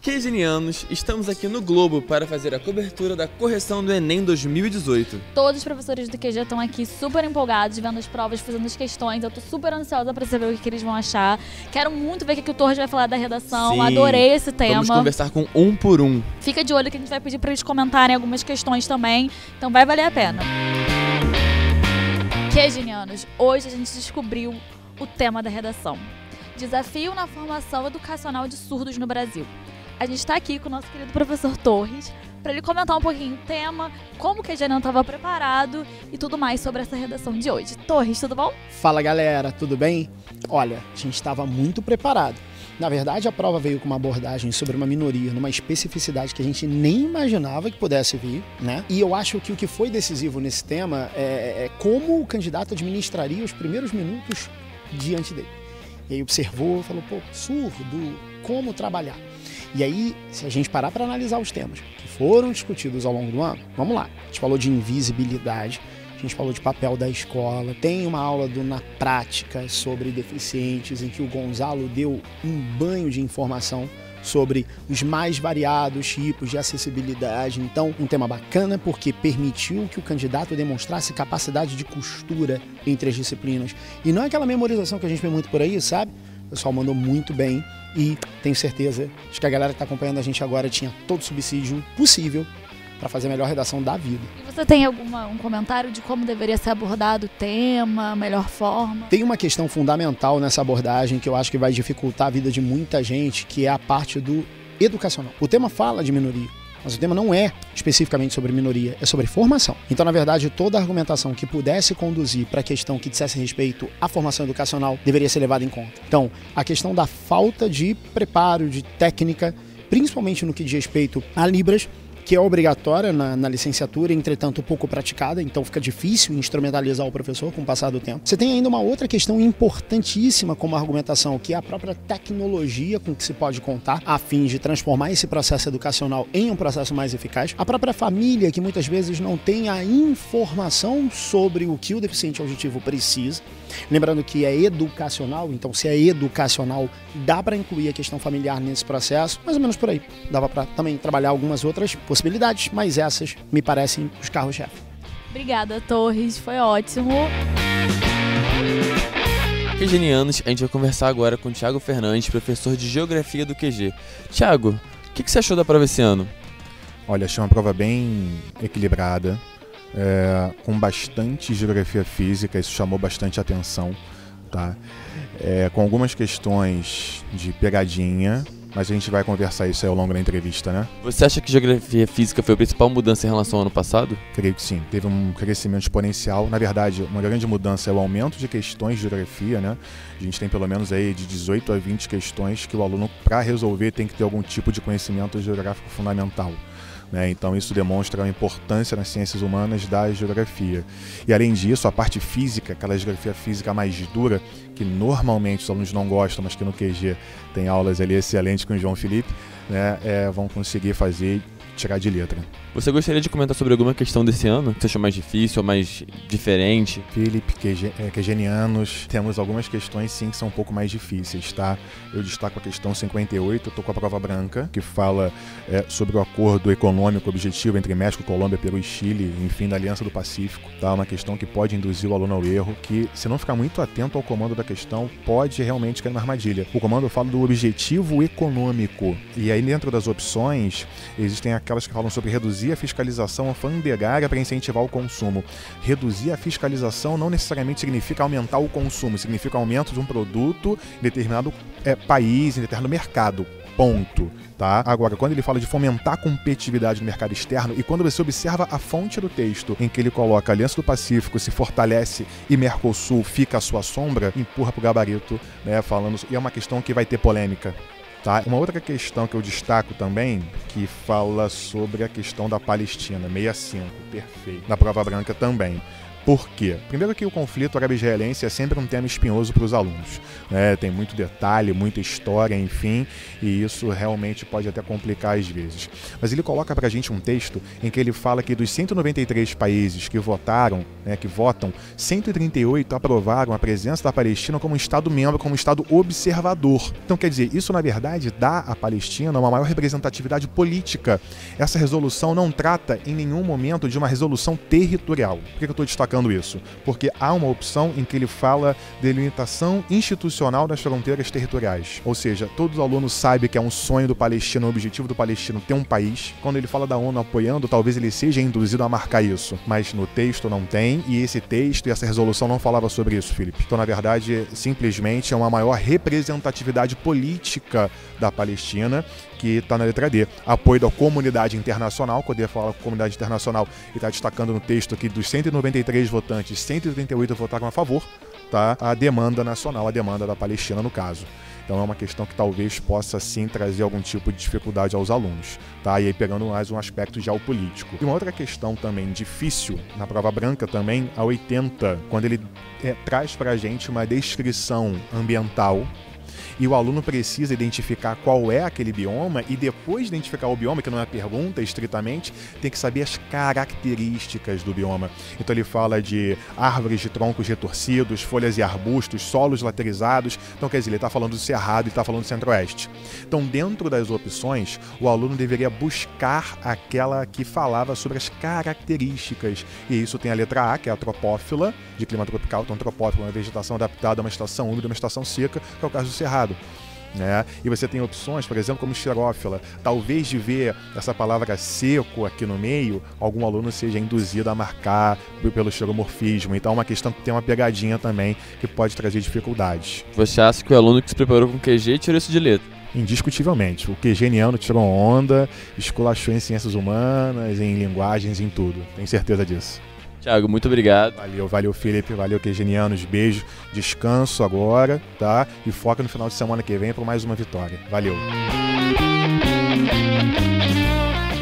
Quegenianos, estamos aqui no Globo para fazer a cobertura da correção do Enem 2018. Todos os professores do QG estão aqui super empolgados, vendo as provas, fazendo as questões. Eu tô super ansiosa para saber o que eles vão achar. Quero muito ver o que o Torres vai falar da redação. Sim, adorei esse tema. Vamos conversar com um por um. Fica de olho que a gente vai pedir para eles comentarem algumas questões também. Então vai valer a pena. Quegenianos, hoje a gente descobriu o tema da redação. Desafio na formação educacional de surdos no Brasil. A gente está aqui com o nosso querido professor Torres para ele comentar um pouquinho o tema, como que a gente não estava preparado e tudo mais sobre essa redação de hoje. Torres, tudo bom? Fala galera, tudo bem? Olha, a gente estava muito preparado. Na verdade, a prova veio com uma abordagem sobre uma minoria, numa especificidade que a gente nem imaginava que pudesse vir, né? E eu acho que o que foi decisivo nesse tema é como o candidato administraria os primeiros minutos diante dele. E aí observou, falou, pô, surdo, como trabalhar? E aí, se a gente parar para analisar os temas que foram discutidos ao longo do ano, vamos lá. A gente falou de invisibilidade, a gente falou de papel da escola, tem uma aula na prática sobre deficientes, em que o Gonzalo deu um banho de informação sobre os mais variados tipos de acessibilidade. Então, um tema bacana porque permitiu que o candidato demonstrasse capacidade de costura entre as disciplinas. E não é aquela memorização que a gente vê muito por aí, sabe? O pessoal mandou muito bem e tenho certeza de que a galera que está acompanhando a gente agora tinha todo o subsídio possível para fazer a melhor redação da vida. E você tem um comentário de como deveria ser abordado o tema, a melhor forma? Tem uma questão fundamental nessa abordagem que eu acho que vai dificultar a vida de muita gente, que é a parte do educacional. O tema fala de minoria, mas o tema não é especificamente sobre minoria, é sobre formação. Então, na verdade, toda argumentação que pudesse conduzir para a questão que dissesse respeito à formação educacional deveria ser levada em conta. Então, a questão da falta de preparo, de técnica, principalmente no que diz respeito a Libras, que é obrigatória na licenciatura, entretanto pouco praticada, então fica difícil instrumentalizar o professor com o passar do tempo. Você tem ainda uma outra questão importantíssima como argumentação, que é a própria tecnologia com que se pode contar a fim de transformar esse processo educacional em um processo mais eficaz. A própria família, que muitas vezes não tem a informação sobre o que o deficiente auditivo precisa. Lembrando que é educacional, então se é educacional, dá para incluir a questão familiar nesse processo, mais ou menos por aí. Dava para também trabalhar algumas outras possibilidades, mas essas me parecem os carros-chefe. Obrigada, Torres, foi ótimo. Quegenianos, a gente vai conversar agora com o Thiago Fernandes, professor de Geografia do QG. Thiago, o que você achou da prova esse ano? Olha, achei uma prova bem equilibrada, com bastante geografia física, isso chamou bastante atenção, tá? Com algumas questões de pegadinha, mas a gente vai conversar isso aí ao longo da entrevista, né? Você acha que geografia física foi a principal mudança em relação ao ano passado? Creio que sim. Teve um crescimento exponencial. Na verdade, uma grande mudança é o aumento de questões de geografia, né? A gente tem pelo menos aí de 18 a 20 questões que o aluno, para resolver, tem que ter algum tipo de conhecimento geográfico fundamental. Então isso demonstra a importância nas ciências humanas da geografia. E além disso, a parte física, aquela geografia física mais dura, que normalmente os alunos não gostam, mas que no QG tem aulas ali excelentes com o João Felipe, né, vão conseguir fazer tirar de letra. Você gostaria de comentar sobre alguma questão desse ano que você achou mais difícil ou mais diferente? Felipe, quegenianos, temos algumas questões sim que são um pouco mais difíceis, tá? Eu destaco a questão 58, eu tô com a prova branca, que fala sobre o acordo econômico objetivo entre México, Colômbia, Peru e Chile, enfim, da Aliança do Pacífico, tá? Uma questão que pode induzir o aluno ao erro, que se não ficar muito atento ao comando da questão, pode realmente cair numa armadilha. O comando fala do objetivo econômico, e aí dentro das opções, existem aquelas que falam sobre reduzir a fiscalização alfandegária para incentivar o consumo. Reduzir a fiscalização não necessariamente significa aumentar o consumo, significa aumento de um produto em determinado país, em determinado mercado. Ponto. Tá? Agora, quando ele fala de fomentar a competitividade no mercado externo, e quando você observa a fonte do texto, em que ele coloca a Aliança do Pacífico se fortalece e Mercosul fica à sua sombra, empurra para o gabarito, né, falando, e é uma questão que vai ter polêmica. Tá? Uma outra questão que eu destaco também, que fala sobre a questão da Palestina, 65, perfeito. Na prova branca também. Por quê? Primeiro que o conflito árabe-israelense é sempre um tema espinhoso para os alunos, né? Tem muito detalhe, muita história, enfim, e isso realmente pode até complicar às vezes. Mas ele coloca para a gente um texto em que ele fala que dos 193 países que votaram, né, que votam, 138 aprovaram a presença da Palestina como Estado-membro, como Estado observador. Então, quer dizer, isso na verdade dá à Palestina uma maior representatividade política. Essa resolução não trata em nenhum momento de uma resolução territorial. Por que eu estou destacando isso? Porque há uma opção em que ele fala de delimitação institucional das fronteiras territoriais. Ou seja, todo aluno sabe que é um sonho do palestino, o objetivo do palestino ter um país. Quando ele fala da ONU apoiando, talvez ele seja induzido a marcar isso. Mas no texto não tem, e esse texto e essa resolução não falava sobre isso, Felipe. Então, na verdade, simplesmente é uma maior representatividade política da Palestina, que está na letra D. Apoio da comunidade internacional, quando ele fala comunidade internacional, ele está destacando no texto que dos 193 votantes, 138 votaram a favor, tá? A demanda nacional, a demanda da Palestina no caso. Então é uma questão que talvez possa sim trazer algum tipo de dificuldade aos alunos, tá? E aí pegando mais um aspecto geopolítico. E uma outra questão também difícil, na prova branca também, a 80, quando ele traz para a gente uma descrição ambiental, e o aluno precisa identificar qual é aquele bioma e depois de identificar o bioma, que não é pergunta estritamente, tem que saber as características do bioma. Então ele fala de árvores de troncos retorcidos, folhas e arbustos, solos laterizados. Então quer dizer, ele está falando do Cerrado e está falando do Centro-Oeste. Então dentro das opções, o aluno deveria buscar aquela que falava sobre as características. E isso tem a letra A, que é a tropófila, de clima tropical. Então tropófila é uma vegetação adaptada a uma estação úmida, uma estação seca, que é o caso do Cerrado. Né? E você tem opções, por exemplo, como xerófila. Talvez de ver essa palavra seco aqui no meio, algum aluno seja induzido a marcar pelo xeromorfismo. Então é uma questão que tem uma pegadinha também que pode trazer dificuldades. Você acha que o aluno que se preparou com QG tirou isso de letra? Indiscutivelmente. O QGeniano tirou onda, esculachou em ciências humanas, em linguagens, em tudo. Tenho certeza disso. Thiago, muito obrigado. Valeu, Felipe. Valeu, QGenianos. Beijo. Descanso agora, tá? E foca no final de semana que vem para mais uma vitória. Valeu.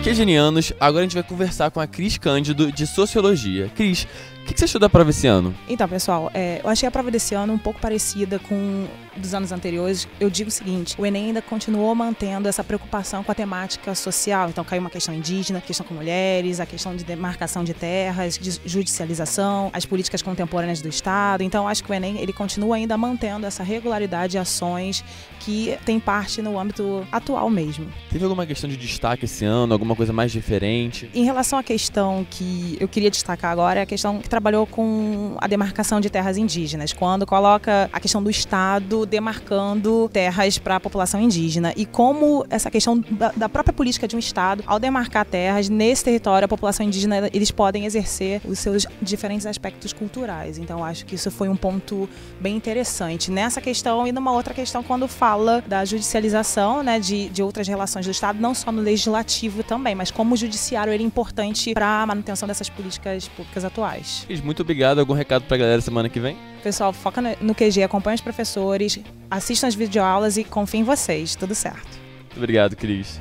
QGenianos, agora a gente vai conversar com a Cris Cândido, de Sociologia. Cris, o que você achou da prova esse ano? Então, pessoal, eu achei a prova desse ano um pouco parecida com dos anos anteriores. Eu digo o seguinte, o Enem ainda continuou mantendo essa preocupação com a temática social. Então, caiu uma questão indígena, questão com mulheres, a questão de demarcação de terras, de judicialização, as políticas contemporâneas do Estado. Então, acho que o Enem ele continua ainda mantendo essa regularidade de ações que tem parte no âmbito atual mesmo. Teve alguma questão de destaque esse ano, alguma coisa mais diferente? Em relação à questão que eu queria destacar agora, é a questão que trabalhou com a demarcação de terras indígenas, quando coloca a questão do Estado demarcando terras para a população indígena e como essa questão da própria política de um Estado, ao demarcar terras nesse território, a população indígena, eles podem exercer os seus diferentes aspectos culturais. Então, acho que isso foi um ponto bem interessante nessa questão e numa outra questão quando fala da judicialização, né, de outras relações do Estado, não só no legislativo também, mas como o judiciário ele é importante para a manutenção dessas políticas públicas atuais. Muito obrigado. Algum recado para a galera semana que vem? Pessoal, foca no QG, acompanha os professores, assistam as videoaulas e confiem em vocês. Tudo certo. Muito obrigado, Cris.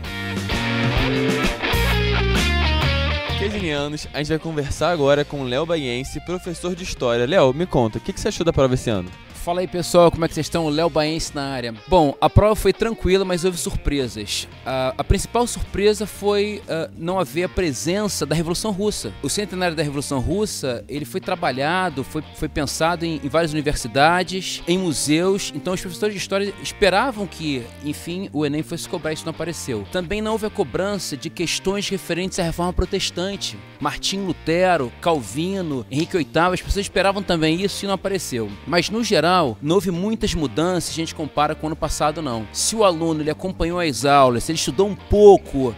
QGenianos, a gente vai conversar agora com o Léo Baiense, professor de História. Léo, me conta, o que você achou da prova esse ano? Fala aí, pessoal, como é que vocês estão? Léo Baiense na área. Bom, a prova foi tranquila, mas houve surpresas. A principal surpresa foi não haver a presença da Revolução Russa. O centenário da Revolução Russa, ele foi trabalhado, foi pensado em várias universidades, em museus, então os professores de História esperavam que, enfim, o Enem fosse cobrar, isso não apareceu. Também não houve a cobrança de questões referentes à Reforma Protestante. Martinho Lutero, Calvino, Henrique VIII, as pessoas esperavam também isso e não apareceu. Mas, no geral, não houve muitas mudanças se a gente compara com o ano passado, não. Se o aluno ele acompanhou as aulas, se ele estudou um pouco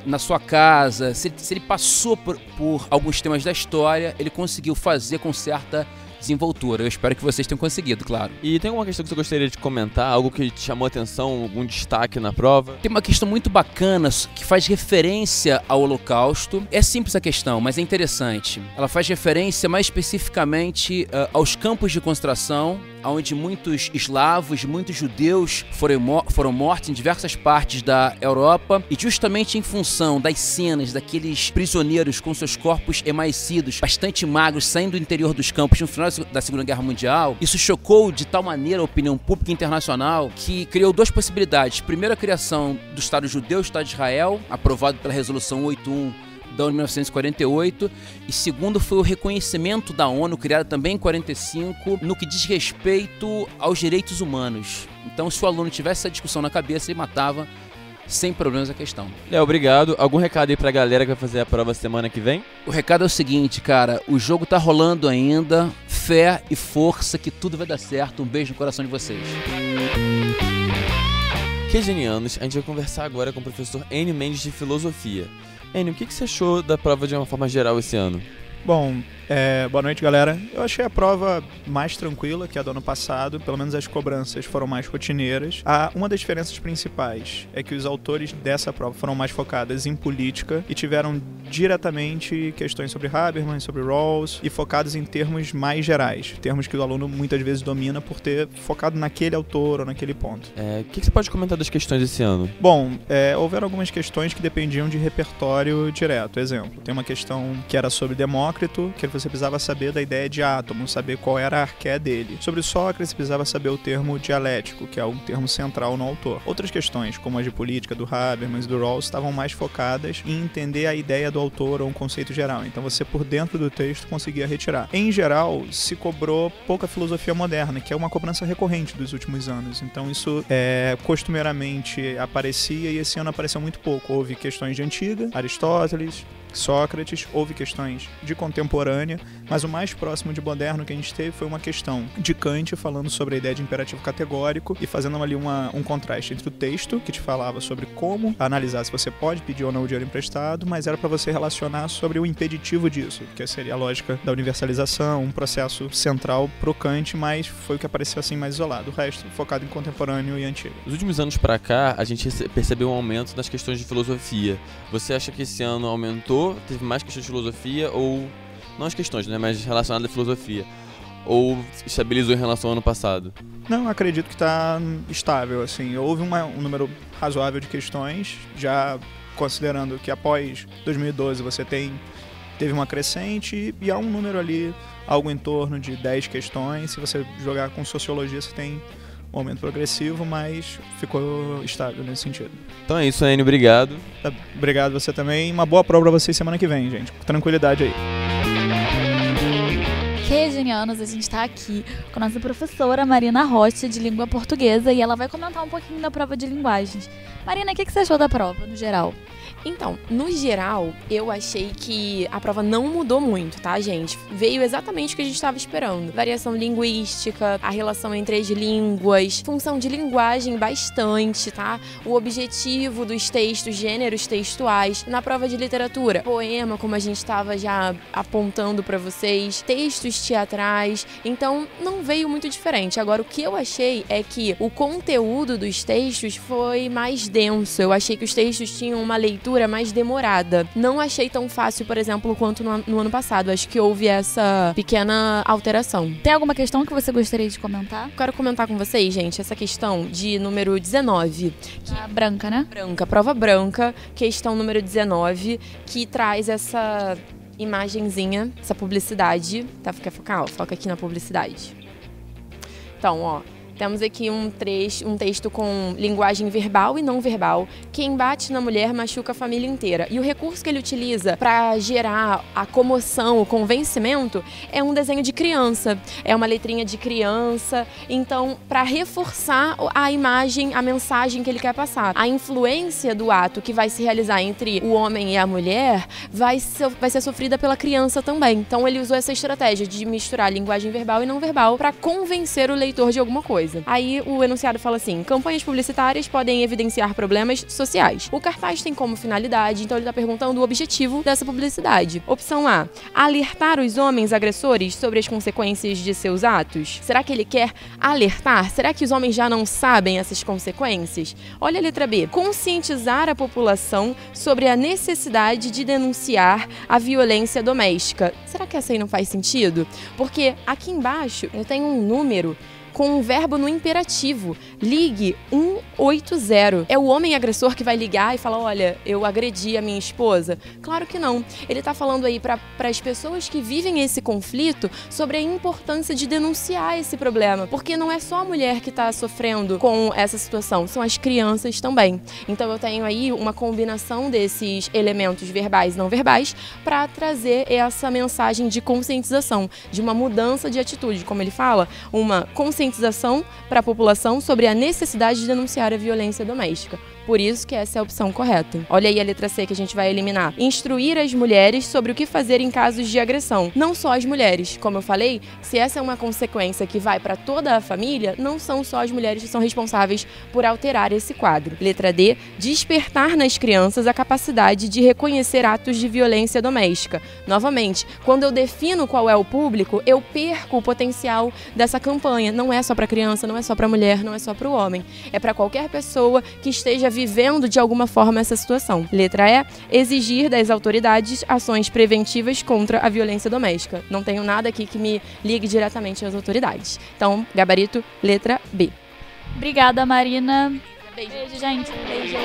na sua casa, se ele passou por alguns temas da história, ele conseguiu fazer com certa desenvoltura. Eu espero que vocês tenham conseguido, claro. E tem alguma questão que você gostaria de comentar? Algo que te chamou a atenção? Algum destaque na prova? Tem uma questão muito bacana que faz referência ao Holocausto. É simples a questão, mas é interessante. Ela faz referência mais especificamente aos campos de concentração, onde muitos eslavos, muitos judeus foram mortos em diversas partes da Europa, e justamente em função das cenas daqueles prisioneiros com seus corpos emaecidos, bastante magros, saindo do interior dos campos no final da Segunda Guerra Mundial, isso chocou de tal maneira a opinião pública internacional que criou duas possibilidades. Primeiro, a criação do Estado Judeu, o Estado de Israel, aprovado pela Resolução 81 da ONU de 1948, e segundo foi o reconhecimento da ONU, criada também em 45, no que diz respeito aos direitos humanos. Então, se o aluno tivesse essa discussão na cabeça, ele matava sem problemas a questão. Léo, obrigado. Algum recado aí pra galera que vai fazer a prova semana que vem? O recado é o seguinte, cara, o jogo tá rolando ainda, fé e força que tudo vai dar certo. Um beijo no coração de vocês. QGenianos, a gente vai conversar agora com o professor Enio Mendes de Filosofia. Enio, o que você achou da prova de uma forma geral esse ano? Bom, boa noite, galera. Eu achei a prova mais tranquila que a do ano passado, pelo menos as cobranças foram mais rotineiras. Uma das diferenças principais é que os autores dessa prova foram mais focadas em política e tiveram diretamente questões sobre Habermas, sobre Rawls, e focados em termos mais gerais, termos que o aluno muitas vezes domina por ter focado naquele autor ou naquele ponto. O que você pode comentar das questões desse ano? Bom, houveram algumas questões que dependiam de repertório direto. Exemplo, tem uma questão que era sobre Demócrito, que você precisava saber da ideia de átomo, saber qual era a arqué dele. Sobre Sócrates, precisava saber o termo dialético, que é um termo central no autor. Outras questões, como as de política do Habermas e do Rawls, estavam mais focadas em entender a ideia do autor ou um conceito geral. Então você, por dentro do texto, conseguia retirar. Em geral, se cobrou pouca filosofia moderna, que é uma cobrança recorrente dos últimos anos. Então isso costumeiramente aparecia e esse ano apareceu muito pouco. Houve questões de antiga, Aristóteles, Sócrates, houve questões de contemporânea, mas o mais próximo de moderno que a gente teve foi uma questão de Kant falando sobre a ideia de imperativo categórico e fazendo ali um contraste entre o texto, que te falava sobre como analisar se você pode pedir ou não o dinheiro emprestado, mas era para você relacionar sobre o impeditivo disso, que seria a lógica da universalização, um processo central pro Kant, mas foi o que apareceu assim mais isolado. O resto focado em contemporâneo e antigo. Nos últimos anos para cá, a gente percebeu um aumento nas questões de filosofia. Você acha que esse ano aumentou? Teve mais questões de filosofia ou... Não as questões, né? Mas relacionadas à filosofia. Ou estabilizou em relação ao ano passado? Não, acredito que está estável, assim. Houve um número razoável de questões, já considerando que após 2012 você teve uma crescente e há um número ali, algo em torno de 10 questões. Se você jogar com sociologia, você tem um aumento progressivo, mas ficou estável nesse sentido. Então é isso, Enio, obrigado. Obrigado você também. Uma boa prova para vocês semana que vem, gente. Tranquilidade aí. QGenianos, a gente está aqui com a nossa professora Marina Rocha, de língua portuguesa, e ela vai comentar um pouquinho da prova de linguagens. Marina, o que você achou da prova, no geral? Então, no geral, eu achei que a prova não mudou muito, tá, gente? Veio exatamente o que a gente estava esperando. Variação linguística, a relação entre as línguas, função de linguagem bastante, tá? O objetivo dos textos, gêneros textuais. Na prova de literatura, poema, como a gente estava já apontando para vocês, textos teatrais. Então, não veio muito diferente. Agora, o que eu achei é que o conteúdo dos textos foi mais denso. Eu achei que os textos tinham uma leitura mais demorada. Não achei tão fácil, por exemplo, quanto no ano passado. Acho que houve essa pequena alteração. Tem alguma questão que você gostaria de comentar? Quero comentar com vocês, gente, essa questão de número 19. A branca, né? Prova branca, questão número 19, que traz essa imagenzinha, essa publicidade. Tá, quer focar? Ó, foca aqui na publicidade. Então, ó. Temos aqui um texto com linguagem verbal e não verbal. Quem bate na mulher machuca a família inteira. E o recurso que ele utiliza para gerar a comoção, o convencimento, é um desenho de criança. É uma letrinha de criança. Então, para reforçar a imagem, a mensagem que ele quer passar. A influência do ato que vai se realizar entre o homem e a mulher vai ser sofrida pela criança também. Então, ele usou essa estratégia de misturar linguagem verbal e não verbal para convencer o leitor de alguma coisa. Aí o enunciado fala assim: campanhas publicitárias podem evidenciar problemas sociais. O cartaz tem como finalidade, então ele está perguntando o objetivo dessa publicidade. Opção A: alertar os homens agressores sobre as consequências de seus atos. Será que ele quer alertar? Será que os homens já não sabem essas consequências? Olha a letra B: conscientizar a população sobre a necessidade de denunciar a violência doméstica. Será que essa aí não faz sentido? Porque aqui embaixo eu tenho um número com um verbo no imperativo. Ligue 180. É o homem agressor que vai ligar e falar, olha, eu agredi a minha esposa? Claro que não. Ele tá falando aí para as pessoas que vivem esse conflito sobre a importância de denunciar esse problema. Porque não é só a mulher que tá sofrendo com essa situação, são as crianças também. Então eu tenho aí uma combinação desses elementos verbais e não verbais para trazer essa mensagem de conscientização, de uma mudança de atitude, como ele fala, uma conscientização para a população sobre a necessidade de denunciar a violência doméstica. Por isso que essa é a opção correta. Olha aí a letra C que a gente vai eliminar. Instruir as mulheres sobre o que fazer em casos de agressão. Não só as mulheres. Como eu falei, se essa é uma consequência que vai para toda a família, não são só as mulheres que são responsáveis por alterar esse quadro. Letra D. Despertar nas crianças a capacidade de reconhecer atos de violência doméstica. Novamente, quando eu defino qual é o público, eu perco o potencial dessa campanha. Não é só para criança, não é só para mulher, não é só para o homem. É para qualquer pessoa que esteja vivendo de alguma forma essa situação. Letra E, exigir das autoridades ações preventivas contra a violência doméstica. Não tenho nada aqui que me ligue diretamente às autoridades. Então, gabarito, letra B. Obrigada, Marina. Beijo. Beijo, gente. Beijo.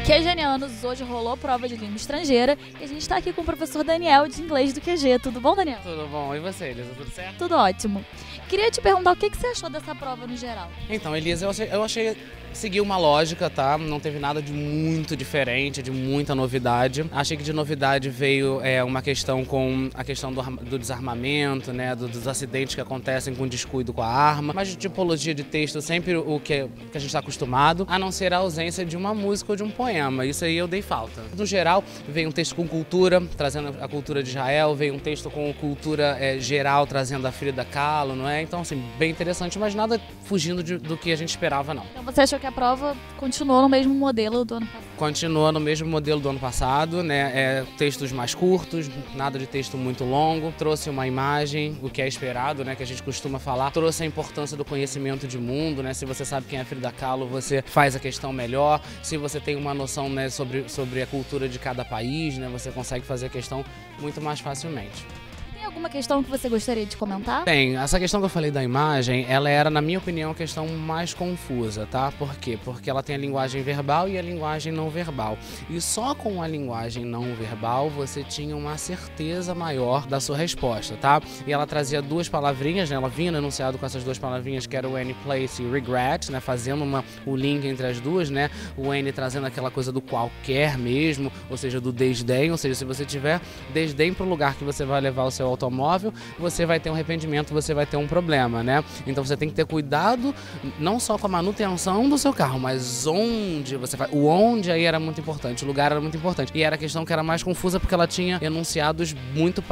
QGenianos, hoje rolou prova de língua estrangeira e a gente tá aqui com o professor Daniel de inglês do QG. Tudo bom, Daniel? Tudo bom. E você, Elisa? Tudo certo? Tudo ótimo. Queria te perguntar o que você achou dessa prova no geral. Então, Elisa, eu achei seguiu uma lógica, tá? Não teve nada de muito diferente, de muita novidade. Achei que de novidade veio uma questão com a questão do desarmamento, né? Dos acidentes que acontecem com descuido com a arma. Mas de tipologia de texto, sempre o que a gente está acostumado, a não ser a ausência de uma música ou de um poema. Isso aí eu dei falta. No geral, veio um texto com cultura, trazendo a cultura de Israel, veio um texto com cultura geral, trazendo a Frida Kahlo, não é? Então, assim, bem interessante, mas nada fugindo do que a gente esperava, não. Então você achou que a prova continuou no mesmo modelo do ano passado? Continua no mesmo modelo do ano passado, né? Textos mais curtos, nada de texto muito longo. Trouxe uma imagem, o que é esperado, né? Que a gente costuma falar. Trouxe a importância do conhecimento de mundo, né? Se você sabe quem é Frida Kahlo, você faz a questão melhor. Se você tem uma noção, né, sobre a cultura de cada país, né? Você consegue fazer a questão muito mais facilmente. Tem alguma questão que você gostaria de comentar? Tem. Essa questão que eu falei da imagem, ela era, na minha opinião, a questão mais confusa, tá? Por quê? Porque ela tem a linguagem verbal e a linguagem não verbal. E só com a linguagem não verbal você tinha uma certeza maior da sua resposta, tá? E ela trazia duas palavrinhas, né? Ela vinha no enunciado com essas duas palavrinhas, que era o any place e regret, né? Fazendo o link entre as duas, né? O any trazendo aquela coisa do qualquer mesmo, ou seja, do desdém, ou seja, se você tiver desdém pro lugar que você vai levar o seu automóvel, você vai ter um arrependimento, você vai ter um problema, né? Então você tem que ter cuidado não só com a manutenção do seu carro, mas onde você vai. O onde aí era muito importante, o lugar era muito importante. E era a questão que era mais confusa porque ela tinha enunciados muito...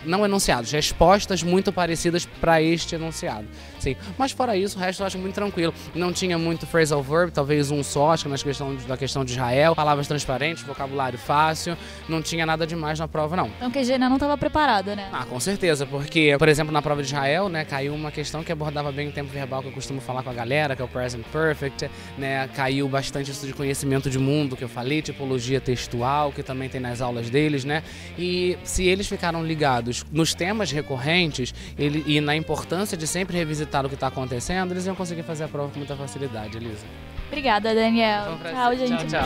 não enunciados, respostas muito parecidas para este enunciado. Sim. Mas fora isso, o resto eu acho muito tranquilo. Não tinha muito phrasal verb, talvez um só, acho que da questão de Israel, palavras transparentes, vocabulário fácil, não tinha nada demais na prova, não. Então que a Gena não estava preparada, né? Ah, com certeza, porque, por exemplo, na prova de Israel, né, caiu uma questão que abordava bem o tempo verbal que eu costumo falar com a galera, que é o present perfect, né, caiu bastante isso de conhecimento de mundo, que eu falei, tipologia textual, que também tem nas aulas deles, né, e se eles ficaram ligados nos temas recorrentes e na importância de sempre revisitar o que está acontecendo, eles iam conseguir fazer a prova com muita facilidade, Elisa. Obrigada, Daniel. Tchau, gente. Tchau.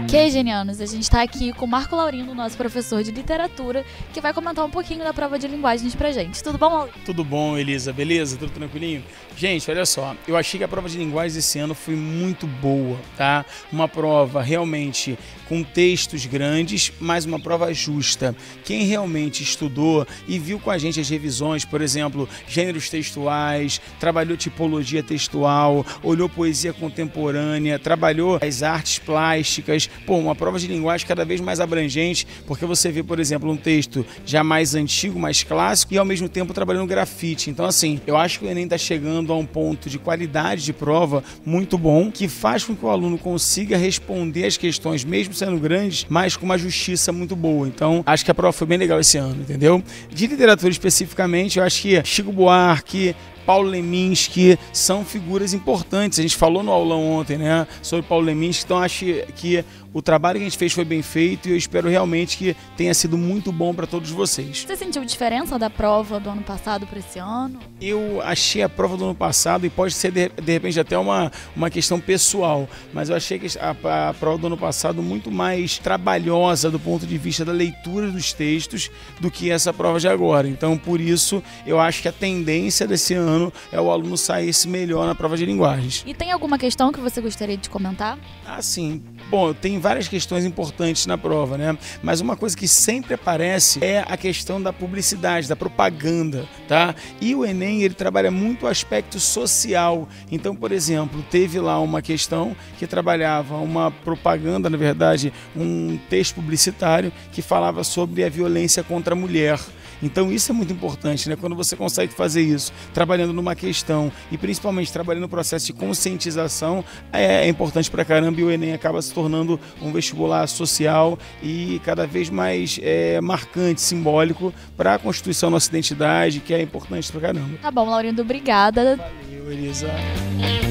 QGenianos, a gente está aqui com o Marco Laurindo, nosso professor de literatura, que vai comentar um pouquinho da prova de linguagens pra gente. Tudo bom, Laurindo? Tudo bom, Elisa? Beleza? Tudo tranquilinho? Gente, olha só, eu achei que a prova de linguagens esse ano foi muito boa, tá? Uma prova realmente com textos grandes, mas uma prova justa. Quem realmente estudou e viu com a gente as revisões, por exemplo, gêneros textuais, trabalhou tipologia textual, olhou poesia contemporânea, trabalhou as artes plásticas, uma prova de linguagem cada vez mais abrangente, porque você vê, por exemplo, um texto já mais antigo, mais clássico e ao mesmo tempo trabalhando grafite. Então, assim, eu acho que o Enem está chegando a um ponto de qualidade de prova muito bom, que faz com que o aluno consiga responder as questões, mesmo sendo grandes, mas com uma justiça muito boa. Então, acho que a prova foi bem legal esse ano, entendeu? De literatura especificamente, eu acho que Chico Buarque, Paulo Leminski, são figuras importantes. A gente falou no aulão ontem, né, sobre Paulo Leminski, então acho que o trabalho que a gente fez foi bem feito e eu espero realmente que tenha sido muito bom para todos vocês. Você sentiu diferença da prova do ano passado para esse ano? Eu achei a prova do ano passado, e pode ser de repente até uma questão pessoal, mas eu achei que a prova do ano passado muito mais trabalhosa do ponto de vista da leitura dos textos do que essa prova de agora. Então, por isso, eu acho que a tendência desse ano é o aluno sair melhor na prova de linguagens. E tem alguma questão que você gostaria de comentar? Ah, sim. Bom, tem várias questões importantes na prova, né? Mas uma coisa que sempre aparece é a questão da publicidade, da propaganda, tá? E o Enem, ele trabalha muito o aspecto social. Então, por exemplo, teve lá uma questão que trabalhava uma propaganda, na verdade, um texto publicitário que falava sobre a violência contra a mulher. Então isso é muito importante, né? Quando você consegue fazer isso, trabalhando numa questão e principalmente trabalhando no processo de conscientização, é importante pra caramba, e o Enem acaba se tornando um vestibular social e cada vez mais marcante, simbólico para a constituição da nossa identidade, que é importante pra caramba. Tá bom, Laurindo, obrigada. Valeu, Elisa.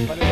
Valeu.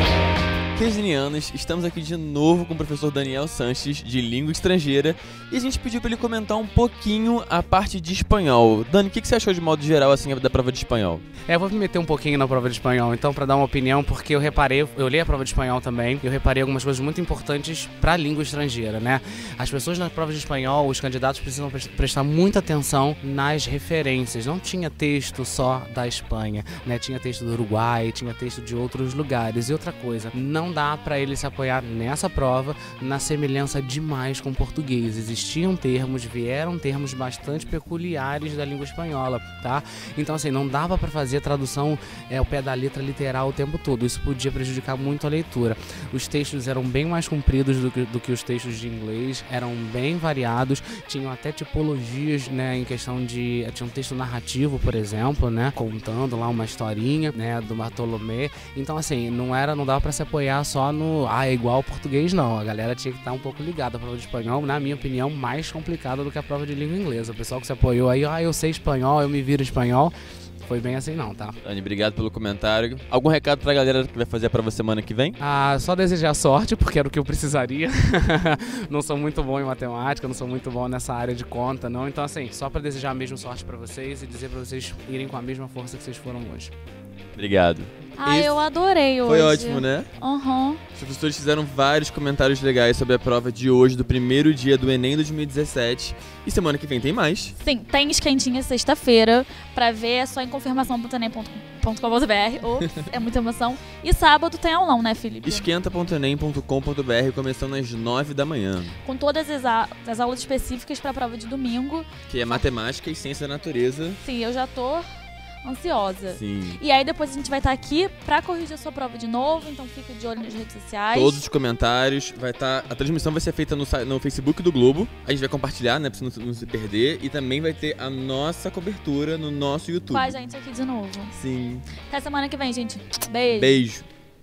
Quezenianos, estamos aqui de novo com o professor Daniel Sanches, de Língua Estrangeira, e a gente pediu para ele comentar um pouquinho a parte de espanhol. Dani, o que você achou de modo geral assim da prova de espanhol? Eu vou me meter um pouquinho na prova de espanhol, então, para dar uma opinião, porque eu li a prova de espanhol também, e eu reparei algumas coisas muito importantes para a língua estrangeira, né? As pessoas na prova de espanhol, os candidatos precisam prestar muita atenção nas referências. Não tinha texto só da Espanha, né? Tinha texto do Uruguai, tinha texto de outros lugares. E outra coisa, não dá para ele se apoiar nessa prova na semelhança demais com o português. Existiam termos, vieram termos bastante peculiares da língua espanhola, tá? Então, assim, não dava para fazer a tradução ao pé da letra literal o tempo todo. Isso podia prejudicar muito a leitura. Os textos eram bem mais compridos do que os textos de inglês, eram bem variados, tinham até tipologias, né, em questão de... Tinha um texto narrativo, por exemplo, né, contando lá uma historinha, né, do Bartolomé. Então, assim, não dava para se apoiar só no... é igual ao português, não. A galera tinha que estar um pouco ligada. A prova de espanhol, na minha opinião, mais complicada do que a prova de língua inglesa. O pessoal que se apoiou aí, eu sei espanhol, eu me viro espanhol. Foi bem assim não, tá? Dani, obrigado pelo comentário. Algum recado pra galera que vai fazer a prova semana que vem? Só desejar sorte, porque era o que eu precisaria. Não sou muito bom em matemática, não sou muito bom nessa área de conta, não. Então, assim, só pra desejar a mesma sorte pra vocês e dizer pra vocês irem com a mesma força que vocês foram hoje. Obrigado. Eu adorei hoje. Foi ótimo, né? Uhum. Os professores fizeram vários comentários legais sobre a prova de hoje, do primeiro dia do Enem 2017. E semana que vem tem mais. Sim, tem esquentinha sexta-feira. Pra ver é só em confirmação.enem.com.br. É muita emoção. E sábado tem aulão, né, Felipe? Esquenta.enem.com.br, começando às 9 da manhã. Com todas as aulas específicas pra prova de domingo. Que é matemática e ciência da natureza. Sim, eu já tô ansiosa. Sim. E aí depois a gente vai estar aqui pra corrigir a sua prova de novo, então fica de olho nas redes sociais. Todos os comentários, a transmissão vai ser feita no Facebook do Globo, a gente vai compartilhar, né, pra você não se perder, e também vai ter a nossa cobertura no nosso YouTube. Com a gente aqui de novo. Sim. Até semana que vem, gente. Beijo. Beijo.